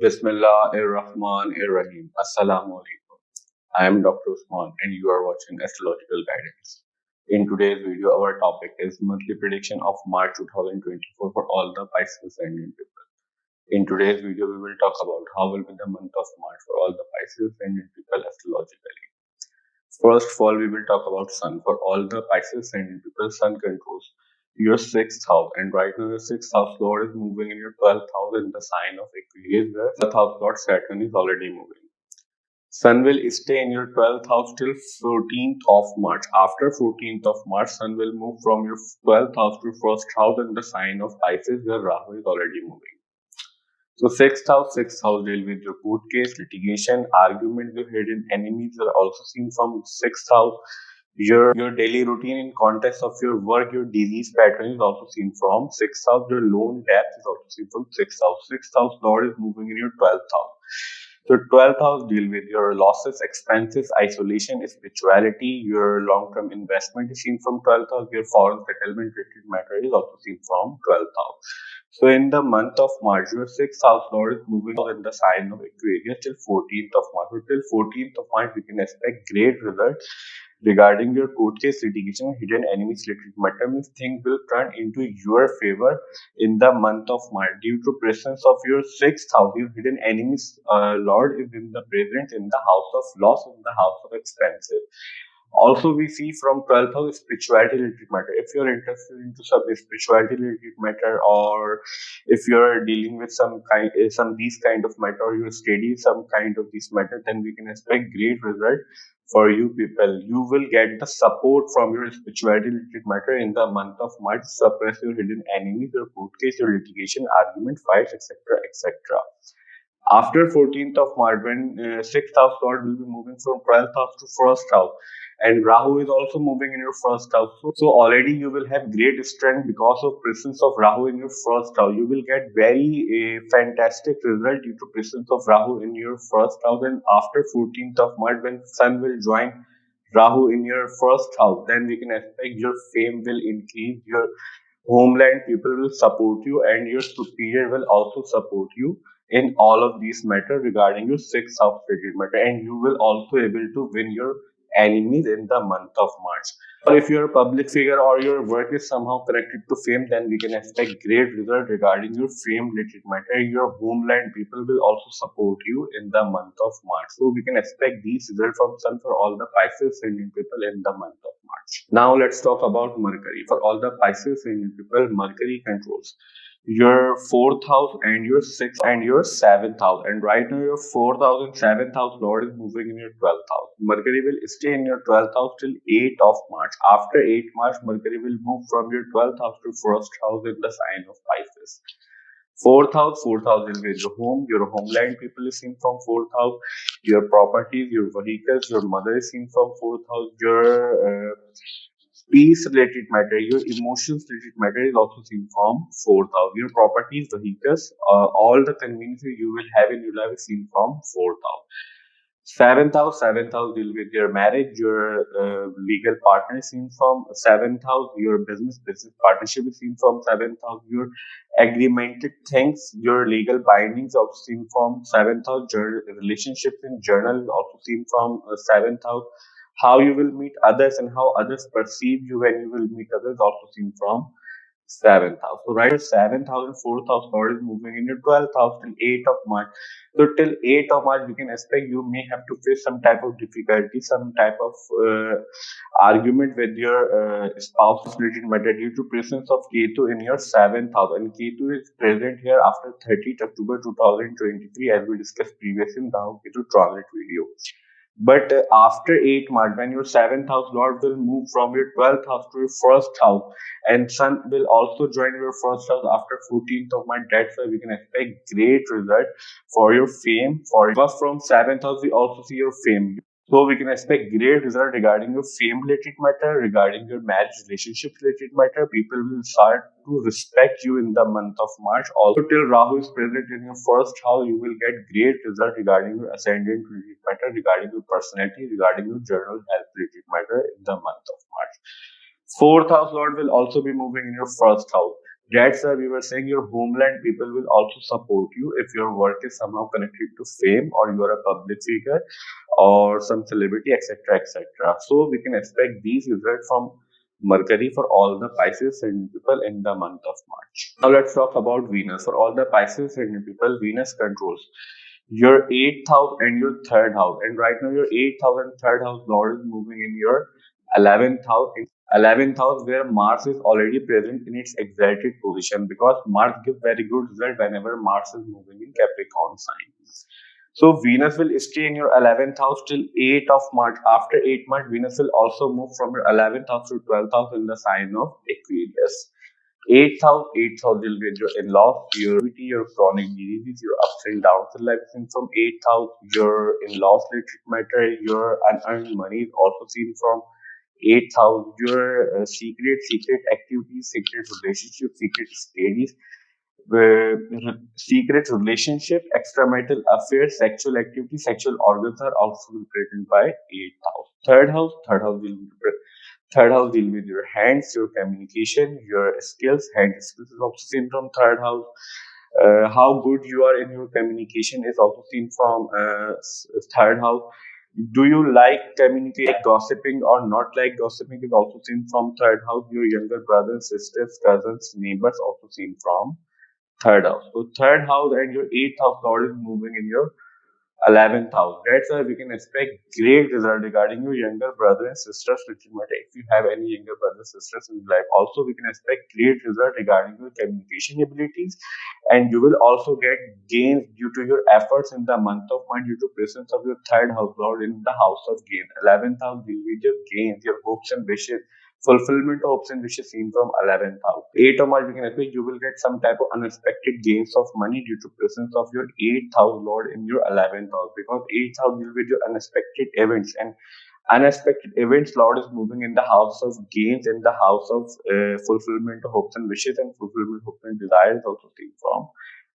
Bismillahirrahmanirrahim. Assalamu alaikum. I am Dr. Usman and you are watching Astrological Guidance. In today's video, our topic is monthly prediction of March 2024 for all the Pisces Ascendant people. In today's video, we will talk about how will be the month of March for all the Pisces Ascendant people astrologically. First of all, we will talk about Sun. For all the Pisces Ascendant people, Sun controls your 6th house, and right now your 6th house Lord is moving in your 12th house in the sign of Aquarius, where 12th house Lord Saturn is already moving. Sun will stay in your 12th house till 14th of March. After 14th of March, Sun will move from your 12th house to 1st house in the sign of Pisces, where Rahu is already moving. So 6th house deal with your court case, litigation, argument with hidden enemies are also seen from 6th house. Your daily routine in context of your work, your disease pattern is also seen from 6th house. Your loan debt is also seen from 6th house. 6th house Lord is moving in your 12th house. So 12th house deal with your losses, expenses, isolation, spirituality. Your long-term investment is seen from 12th house. Your foreign settlement related matter is also seen from 12th house. So in the month of March, your 6th house Lord is moving in the sign of Aquarius till 14th of March. So till 14th of March, we can expect great results regarding your court case, litigation, hidden enemies related matter. Means things will turn into your favor in the month of March due to presence of your 6th house. Your hidden enemies Lord is in the present in the house of loss, in the house of expenses. Also, we see from 12th house spirituality related matter. If you're interested into some spirituality related matter, or if you're dealing with some these kind of matter, or you study some kind of this matter, then we can expect great result for you people. You will get the support from your spirituality related matter in the month of March. Suppress your hidden enemies, your court case, your litigation, argument, fights, etc., etc. After 14th of March, when 6th house Lord will be moving from 12th house to 1st house, and Rahu is also moving in your 1st house. So already you will have great strength because of presence of Rahu in your 1st house. You will get very fantastic result due to presence of Rahu in your 1st house. And after 14th of March, when Sun will join Rahu in your 1st house, then we can expect your fame will increase, your homeland people will support you, and your superior will also support you in all of these matter regarding your 6th house related matter, and you will also able to win your enemies in the month of March. Or if you're a public figure or your work is somehow connected to fame, then we can expect great result regarding your fame related matter. Your homeland people will also support you in the month of March. So we can expect these results from Sun for all the Pisces Ascendant people in the month of March. Now let's talk about Mercury. For all the Pisces Ascendant people, Mercury controls your 4th house and your 6th and your 7th house, and right now your 4th house and 7th house Lord is moving in your 12th house. Mercury will stay in your 12th house till 8th of March. After 8th March, Mercury will move from your 12th house to 1st house in the sign of Pisces. 4th house will be your home, your homeland people is seen from 4th house, your properties, your vehicles, your mother is seen from 4th house, your peace related matter, your emotions related matter is also seen from 4th house. Your properties, vehicles, all the conveniences you will have in your life is seen from 4th house. 7th house deal with your marriage, your legal partner is seen from 7th house, your business partnership is seen from 7th house, your agreemented things, your legal bindings also seen from 7th house, relationships in journal is also seen from 7th house. How you will meet others and how others perceive you when you will meet others also seen from 7th house. So right, 7th house and 4th house Lord is moving in your 12th house till 8th of March. So till 8th of March, we can expect you may have to face some type of difficulty, some type of argument with your spouse related matter due to presence of Ketu in your 7th house. And Ketu is present here after 30th October 2023, as we discussed previously in the Ketu transit video. But after 8 March, when your 7th house Lord will move from your 12th house to your 1st house, and Sun will also join your 1st house after 14th of March, that's why we can expect great result for your fame. Because from 7th house, we also see your fame. So we can expect great result regarding your fame related matter, regarding your marriage relationship related matter. People will start to respect you in the month of March. Also till Rahu is present in your 1st house, you will get great result regarding your ascendant related matter, regarding your personality, regarding your general health related matter in the month of March. 4th house Lord will also be moving in your 1st house. That's why we were saying your homeland people will also support you if your work is somehow connected to fame or you are a public figure or some celebrity, etc., etc. So we can expect these results from Mercury for all the Pisces and people in the month of March. Now let's talk about Venus. For all the Pisces and people, Venus controls your eighth house and your third house. And right now, your eighth house and third house Lord is moving in your 11th house. 11th house where Mars is already present in its exalted position, because Mars gives very good result whenever Mars is moving in Capricorn sign. So Venus will stay in your 11th house till 8th of March. After 8th March, Venus will also move from your 11th house to 12th house in the sign of Aquarius. 8th house will be your in-laws, your activity, your chronic diseases, your ups and downs in life. Seen from 8th house, your in-laws related matter, your unearned money is also seen from 8th house, your secret activities, secret relationships, secret studies, secret relationship, extramarital affairs, sexual activity, sexual organs are also represented by 8th house. Third house deal with your hands, your communication, your skills. Hand skills is also seen from third house. How good you are in your communication is also seen from third house. Do you like communicate, like gossiping or not like gossiping is also seen from third house. Your younger brothers, sisters, cousins, neighbors also seen from third house. So third house and your eighth house Lord is moving in your 11th house. That's why we can expect great result regarding your younger brother and sisters, which matter if you have any younger brothers sisters in life. Also, we can expect great result regarding your communication abilities, and you will also get gains due to your efforts in the month of March due to presence of your third house Lord in the house of gain. 11th house will be your gains, your hopes and wishes. Fulfillment of hopes and wishes seen from 11th house. 8th of March, we can expect you will get some type of unexpected gains of money due to presence of your 8th house Lord in your 11th house, because 8th house will be your unexpected events, and unexpected events Lord is moving in the house of gains, in the house of fulfillment of hopes and wishes, and fulfillment of hopes and desires also seen from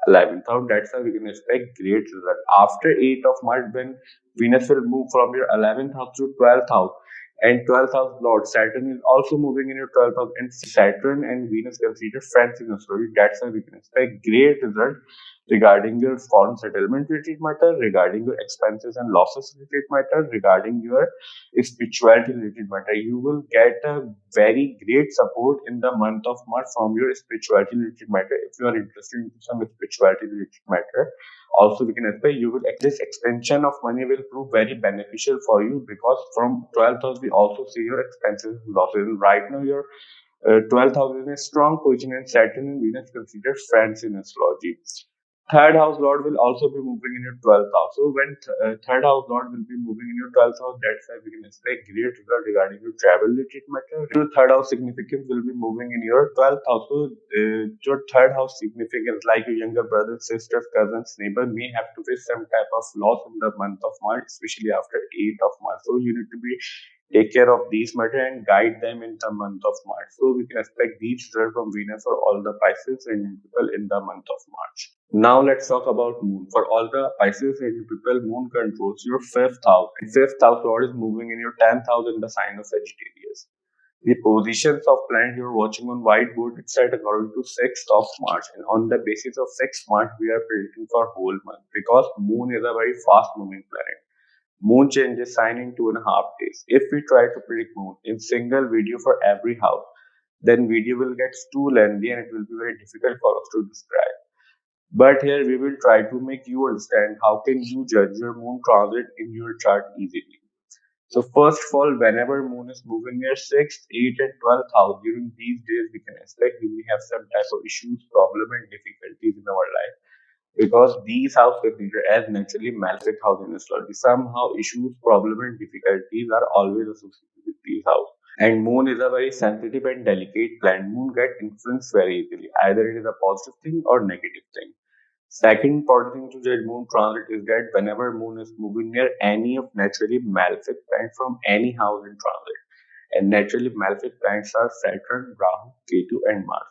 11th house. That's how we can expect great result. After 8th of March, when Venus will move from your 11th house to 12th house, and 12th house Lord Saturn is also moving in your 12th house, and Saturn and Venus considered friends in astrology. That's why we can expect great result regarding your foreign settlement related matter, regarding your expenses and losses related matter, regarding your spirituality related matter. You will get a very great support in the month of March from your spirituality related matter if you are interested in some spirituality related matter. Also, we can expect you will this extension of money will prove very beneficial for you, because from 12th house we also see your expenses and losses. Right now, your 12th house is in a strong position, and Saturn and Venus considered friends in astrology. Third house Lord will also be moving in your 12th house. So when third house Lord will be moving in your 12th house, that's why we can expect great result regarding your travel related matter. Your third house significance will be moving in your 12th house. So your third house significance, like your younger brothers, sisters, cousins, neighbor, may have to face some type of loss in the month of March, especially after 8th of March. So you need to be take care of these matter and guide them in the month of March. So we can expect these results from Venus for all the Pisces and people in the month of March. Now let's talk about Moon. For all the Pisces and people, Moon controls your fifth house. And fifth house Lord is moving in your 10th house in the sign of Sagittarius. The positions of planets you're watching on whiteboard, it's set according to 6th of March. And on the basis of 6th March, we are predicting for whole month, because Moon is a very fast moving planet. Moon changes sign in 2.5 days. If we try to predict Moon in single video for every house, then video will get too lengthy and it will be very difficult for us to describe. But here we will try to make you understand how can you judge your Moon transit in your chart easily. So first of all, whenever Moon is moving near 6th, 8th and 12th house, during these days we can expect we may have some type of issues, problem and difficulties in our life, because these houses considered as naturally malefic house in astrology. Somehow issues, problem and difficulties are always associated with these houses. And Moon is a very sensitive and delicate planet. Moon get influenced very easily. Either it is a positive thing or negative thing. Second important thing to judge Moon transit is that whenever Moon is moving near any of naturally malefic planets from any house in transit, and naturally malefic planets are Saturn, Rahu, Ketu, and Mars.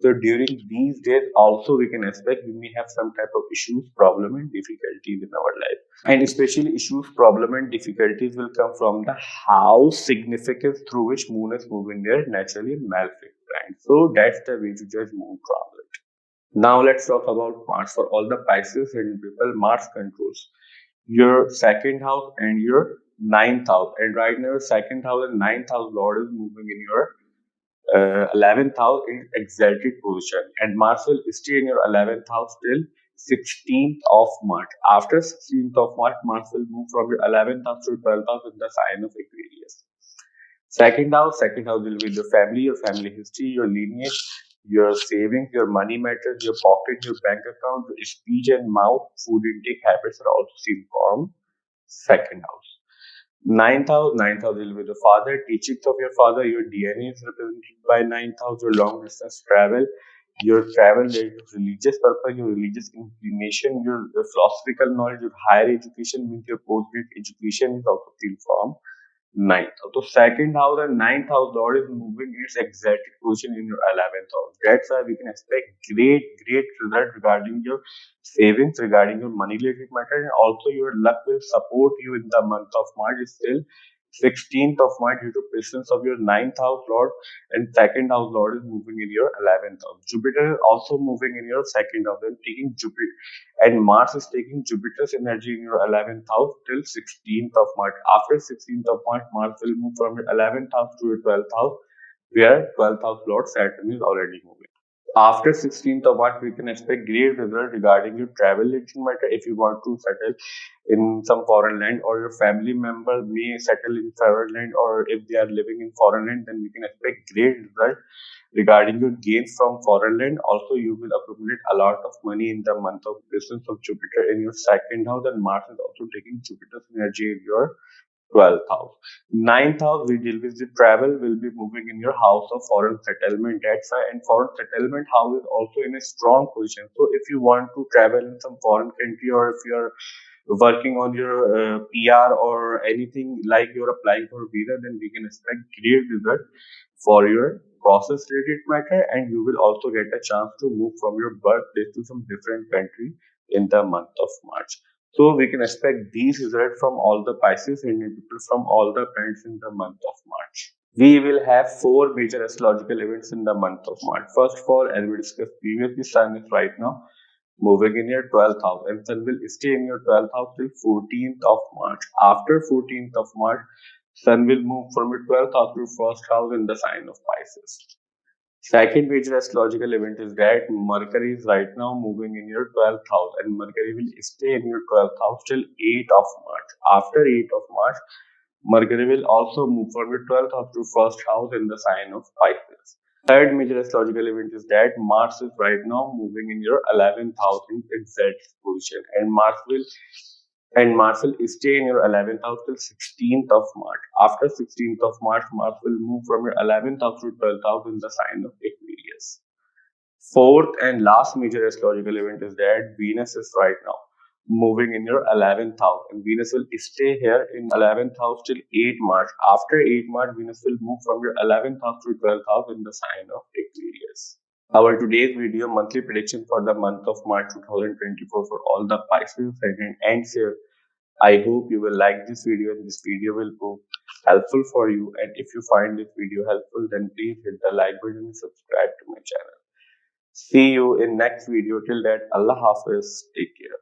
So during these days, also we can expect we may have some type of issues, problem, and difficulties in our life. And especially issues, problem, and difficulties will come from the house significance through which Moon is moving there naturally malefic planet. So that's the way to judge moon transit. Now let's talk about Mars. For all the Pisces Ascendant people, Mars controls your second house and your ninth house. And right now, your second house and ninth house Lord is moving in your 11th house in exalted position, and Mars will stay in your 11th house till 16th of March. After 16th of March, Mars will move from your 11th house to 12th house in the sign of Aquarius. Second house will be the family, your family history, your lineage, your savings, your money matters, your pocket, your bank account, your speech and mouth, food intake habits are also seen from second house. Ninth house will be the father, teachings of your father, your DNA is represented by ninth house, your long distance travel, your travel related to religious purpose, your religious inclination, your philosophical knowledge, your higher education means your postgraduate education is also seen from ninth house. So second house and ninth house Lord is moving its exact position in your 11th house. That's why we can expect great result regarding your savings, regarding your money related matter, and also your luck will support you in the month of March. Is still 16th of March due to presence of your ninth house Lord, and second house Lord is moving in your 11th house. Jupiter is also moving in your second house and taking Jupiter, and Mars is taking Jupiter's energy in your 11th house till 16th of March. After 16th of March, Mars will move from your 11th house to your 12th house, where 12th house Lord Saturn is already moving. After 16th of March, we can expect great result regarding your travel related matter. If you want to settle in some foreign land, or your family member may settle in foreign land, or if they are living in foreign land, then we can expect great result regarding your gains from foreign land. Also, you will accumulate a lot of money in the month of presence of Jupiter in your second house, and Mars is also taking Jupiter's energy in your 12th house. Ninth house, we deal with the travel, will be moving in your house of foreign settlement. That's why, and foreign settlement house is also in a strong position. So if you want to travel in some foreign country, or if you're working on your PR or anything like you're applying for a visa, then we can expect great result for your process related matter, and you will also get a chance to move from your birthplace to some different country in the month of March. So we can expect these results from all the Pisces Indian people from all the planets in the month of March. We will have four major astrological events in the month of March. First of all, as we discussed previously, Sun is right now moving in your 12th house, and Sun will stay in your 12th house till 14th of March. After 14th of March, Sun will move from your 12th house to first house in the sign of Pisces. Second major astrological event is that Mercury is right now moving in your 12th house, and Mercury will stay in your 12th house till 8th of March. After 8th of March, Mercury will also move from your 12th house to first house in the sign of Pisces. Third major astrological event is that Mars is right now moving in your 11th house in exact position, and Mars will stay in your 11th house till 16th of March. After 16th of March, Mars will move from your 11th house to 12th house in the sign of Aquarius. Fourth and last major astrological event is that Venus is right now moving in your 11th house, and Venus will stay here in 11th house till 8 March. After 8 March, Venus will move from your 11th house to 12th house in the sign of Aquarius. Our today's video monthly prediction for the month of March 2024 for all the Pisces Ascendant ends here. I hope you will like this video, and this video will prove helpful for you. And if you find this video helpful, then please hit the like button and subscribe to my channel. See you in next video. Till that, Allah Hafiz. Take care.